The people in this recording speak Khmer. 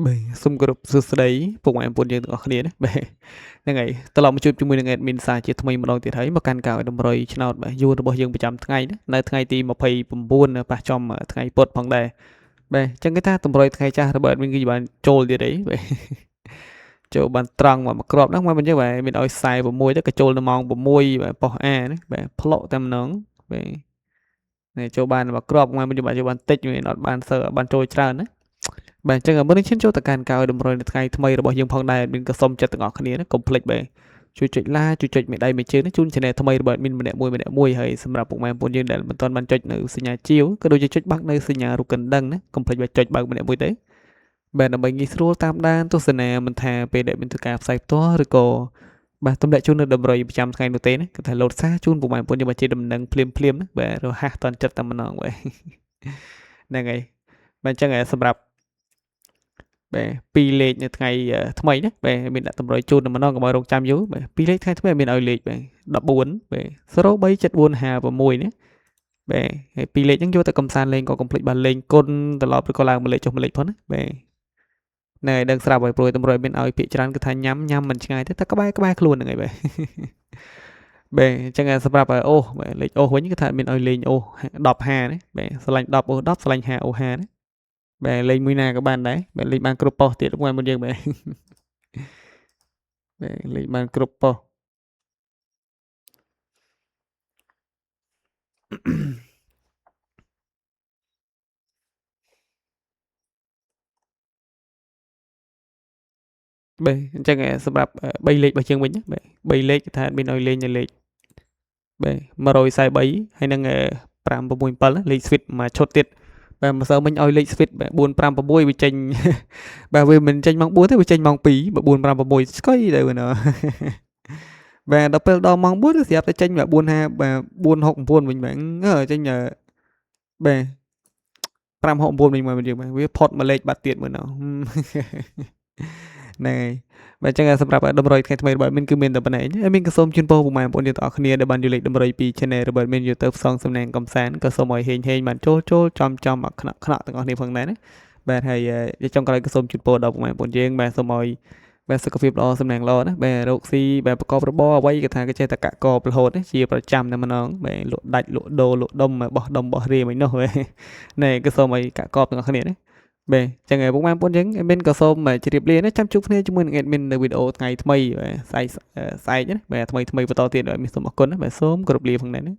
Beh,សូមគោរពសួស្តីពុកម៉ែបងប្អូនយើងទាំងអស់គ្នាណាបាទហ្នឹងហើយត្រឡប់មកជួបជាមួយនឹង Admin សារជាថ្មីម្ដងទៀតហើយមកកាន់កៅតម្រុយឆ្នោតបាទយួនរបស់យើងប្រចាំថ្ងៃណានៅថ្ងៃទី29ប៉ះចំថ្ងៃពុធផងដែរបាទអញ្ចឹងគេថាតម្រុយថ្ងៃចាស់របស់ Admin គឺបានចូលទៀតអីបាទចូលបានត្រង់មកក្របហ្នឹងមកមិនចឹងបាទមានឲ្យ46ទៅក៏ចូលនៅម៉ោង6បាទប៉ុស A ណាបាទផ្លុកតែម្ដងបាទនេះចូលបានមកក្របមកមិនចឹងបាទចូលបានតិចវាអត់បានបានចូលច្រើនណាបាទអញ្ចឹងមុននឹងឈានចូលទៅកាន់កៅតម្រុយនៅថ្ងៃថ្មីរបស់យើងផងដែរ admin ក៏សូមចិត្តទាំងអស់គ្នាណាកុំភ្លេចបាទជួយចុច like ជួយចុចមេដៃមេជើងជូន channel ថ្មីរបស់ admin ម្នាក់មួយហើយសម្រាប់ពុកម៉ែបងប្អូនយើងដែលមិនទាន់បានចុចនៅសញ្ញាជាវក៏ដូចជាចុចបាក់នៅសញ្ញារូបកណ្ដឹងណាកុំភ្លេចបាទចុចបើកម្នាក់មួយទេបាទដើម្បីងាយស្រួលតាមដានទស្សនាមិនថាពេលដែលមានធ្វើការផ្សាយផ្ទាល់ឬក៏បាទទម្លាក់ជូននៅតម្រុយប្រចាំថ្ងៃនោះទេណាគឺថាលោតសារជូនពុកម៉ែបងប្អូនយើងមកជាដំណឹងភ្លាមណាបាទរហ័សតាន់ចិត្តតែម្ដងបាទហ្នឹងហើយបាទអញ្ចឹងសម្រាប់បាទ2លេខនៅថ្ងៃថ្មីណាបាទមានដាក់តម្រុយជូនតែម្ដងកុំឲ្យរងចាំយូរបាទ2លេខថ្ងៃថ្មីមានឲ្យលេខបាទ14បាទ037456ណាបាទហើយ2លេខហ្នឹងយកទៅកំសាន្តលេងក៏កុំភ្លេចបាទលេងគុណត្រឡប់ឬក៏ឡើងមួយលេខចុះមួយលេខផងណាបាទណែដឹងស្រាប់ហើយព្រួយតម្រុយមានឲ្យពាក្យច្រើនគឺថាញ៉ាំមិនឆ្ងាយទេតែក្បែរខ្លួនហ្នឹងហើយបាទបាទអញ្ចឹងសម្រាប់អូសបាទលេខអូសវិញគឺថាមានឲ្យលេងអូស1050ណាបាទស្រឡាញ់10អូស10ស្រឡាញ់50អូស50ណាបាទលេងមួយណាក៏បានដែរបាទលេងបានគ្រប់ប៉ុស្តិ៍ទៀតមួយមុនយើងបាទបាទលេងបានគ្រប់ប៉ុស្តិ៍បាទអញ្ចឹងសម្រាប់3លេខរបស់យើងវិញបាទ3លេខគឺថាមានឲ្យលេងនៅលេខបាទ143ហើយនឹង567លេខ switch មួយឈុតទៀតបាទម្សិលមិញឲ្យលេខ switch បាទ456វាចេញបាទវាមិនចេញម៉ោង4ទេវាចេញម៉ោង2បើ456ស្គីទៅណាបាទដល់ពេលដល់ម៉ោង4វាស្រាប់តែចេញបាទ45បាទ469វិញបាទចេញបាទ569វិញមកយើងបាទវាផុតមួយលេខបាត់ទៀតមើលណោះហ្នឹងហើយបាទអញ្ចឹងសម្រាប់តម្រុយថ្ងៃថ្មីរបស់មានគឺមានតែប៉ុណ្ណេះមានក៏សូមជូនពរពុកម៉ែបងប្អូនទាំងអស់គ្នាដែលបានយកលេខតម្រុយពី channel របស់មានយកទៅផ្សងសំណាងកំសាន្តក៏សូមឲ្យហេងបានចូលចំខ្នក់ទាំងអស់គ្នាផងដែរណាបាទហើយចុងក្រោយក៏សូមជូនពរដល់ពុកម៉ែបងប្អូនយើងបាទសូមឲ្យបាទសុខភាពល្អសំណាងល្អណាបាទរកស៊ីបាទប្រកបរបរអ្វីក៏ថាគេចេះតែកាក់កបរហូតជាប្រចាំតែម្ដងបាទលក់ដាច់លក់ដូរលក់ដុំបោះដុំបោះរាមិននោះណែក៏សូមឲ្យកាក់កបទាំងអស់គ្នាណាបាទចឹងហើយពុកម៉ែបងប្អូនយើងadminក៏សូមជម្រាបលាណាចាំជួបគ្នាជាមួយនឹង admin នៅវីដេអូថ្ងៃថ្មីបាទស្អែកណាបាទថ្មីបន្តទៀតបាទមានសូមអរគុណណាបាទសូមគោរពលាផងដែរណា